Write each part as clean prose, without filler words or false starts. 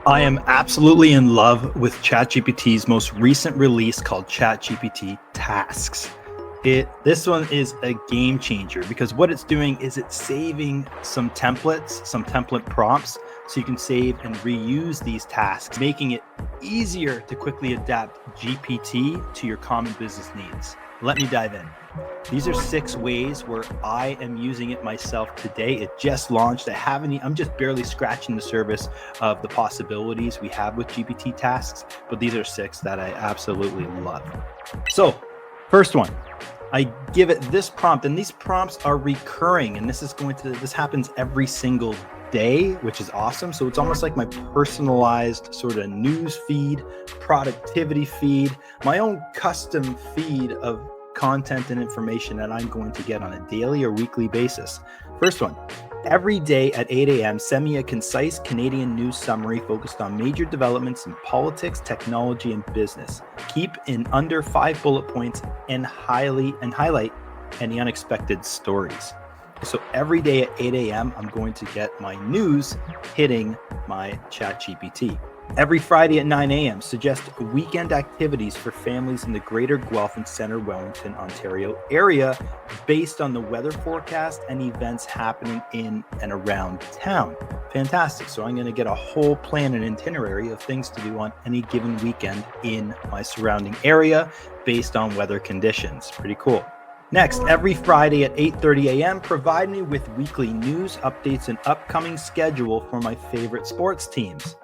I am absolutely in love with ChatGPT's most recent release called ChatGPT Tasks. This one is a game changer because what it's doing is it's saving some templates, some template prompts, so you can save and reuse these tasks, making it easier to quickly adapt GPT to your common business needs. Let me dive in. These are 6 ways where I am using it myself today. It just launched. I'm just barely scratching the surface of the possibilities we have with GPT tasks, but these are 6 that I absolutely love. So, first one, I give it this prompt, and these prompts are recurring, and this happens every single day, which is awesome. So it's almost like my personalized sort of news feed, productivity feed, my own custom feed of content and information that I'm going to get on a daily or weekly basis. First one, every day at 8 a.m., send me a concise Canadian news summary focused on major developments in politics, technology, and business. Keep in under 5 bullet points and highlight any unexpected stories. So every day at 8 a.m., I'm going to get my news hitting my ChatGPT. Every Friday at 9 a.m., suggest weekend activities for families in the Greater Guelph and Centre Wellington, Ontario area based on the weather forecast and events happening in and around town. Fantastic. So I'm going to get a whole plan and itinerary of things to do on any given weekend in my surrounding area based on weather conditions. Pretty cool. Next, every Friday at 8:30 a.m., provide me with weekly news, updates, and upcoming schedule for my favorite sports teams.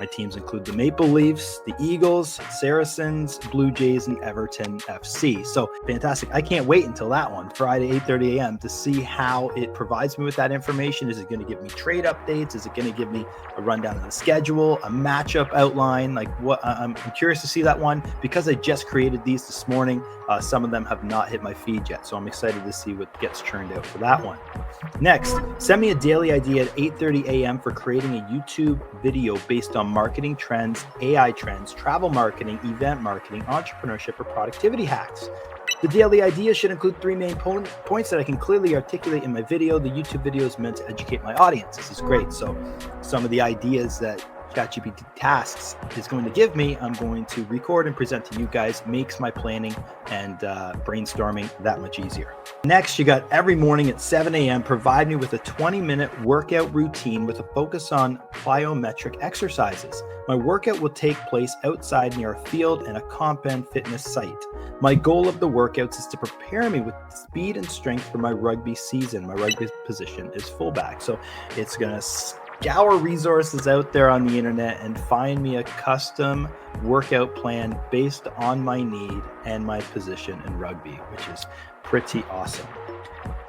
My teams include the Maple Leafs, the Eagles, Saracens, Blue Jays, and Everton FC. So fantastic. I can't wait until that one, Friday, 8:30 a.m., to see how it provides me with that information. Is it going to give me trade updates? Is it going to give me a rundown of the schedule, a matchup outline? Like what? I'm curious to see that one because I just created these this morning. Some of them have not hit my feed yet, so I'm excited to see what gets churned out for that one. Next, send me a daily idea at 8:30 a.m. for creating a YouTube video based on marketing trends, AI trends, travel marketing, event marketing, entrepreneurship, or productivity hacks. The daily idea should include 3 main points that I can clearly articulate in my video. The YouTube video is meant to educate my audience. This is great. So some of the ideas that ChatGPT Tasks is going to give me, I'm going to record and present to you guys. Makes my planning and brainstorming that much easier. Next, you got every morning at 7 a.m. provide me with a 20-minute workout routine with a focus on plyometric exercises. My workout will take place outside near a field and a compound fitness site. My goal of the workouts is to prepare me with speed and strength for my rugby season. My rugby position is fullback, so it's going to scour resources out there on the internet and find me a custom workout plan based on my need and my position in rugby, which is pretty awesome.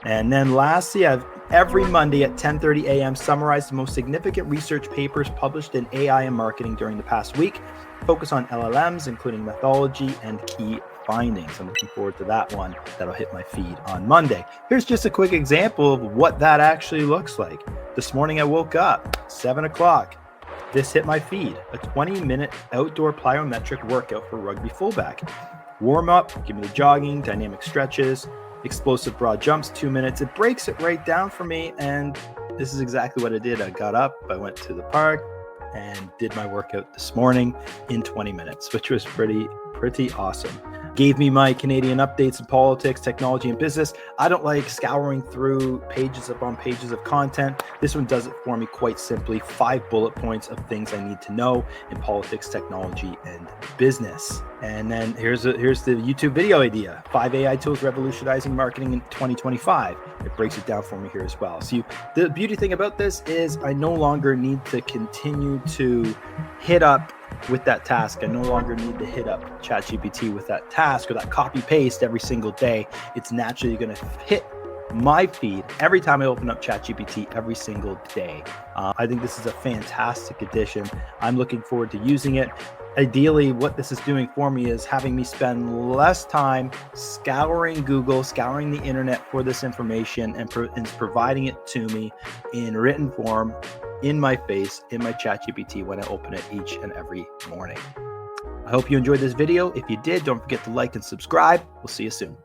And then lastly, I've every Monday at 10:30 a.m. summarized the most significant research papers published in AI and marketing during the past week. Focus on LLMs, including methodology and key findings. I'm looking forward to that one. That'll hit my feed on Monday. Here's just a quick example of what that actually looks like. This morning I woke up, 7 o'clock. This hit my feed, a 20-minute outdoor plyometric workout for rugby fullback. Warm up, give me the jogging, dynamic stretches, explosive broad jumps, 2 minutes. It breaks it right down for me, and this is exactly what I did. I got up, I went to the park, and did my workout this morning in 20 minutes, which was pretty awesome. Gave me my Canadian updates in politics, technology, and business. I don't like scouring through pages upon pages of content. This one does it for me quite simply. 5 bullet points of things I need to know in politics, technology, and business. And then here's the YouTube video idea. 5 AI tools revolutionizing marketing in 2025. It breaks it down for me here as well. So the beauty thing about this is I no longer need to continue to hit up with that task. I no longer need to hit up ChatGPT with that task or that copy paste every single day. It's naturally going to hit my feed every time I open up ChatGPT every single day. I think this is a fantastic addition. I'm looking forward to using it. Ideally, what this is doing for me is having me spend less time scouring Google, scouring the internet for this information, and providing it to me in written form, in my face, in my ChatGPT when I open it each and every morning. I hope you enjoyed this video. If you did, don't forget to like and subscribe. We'll see you soon.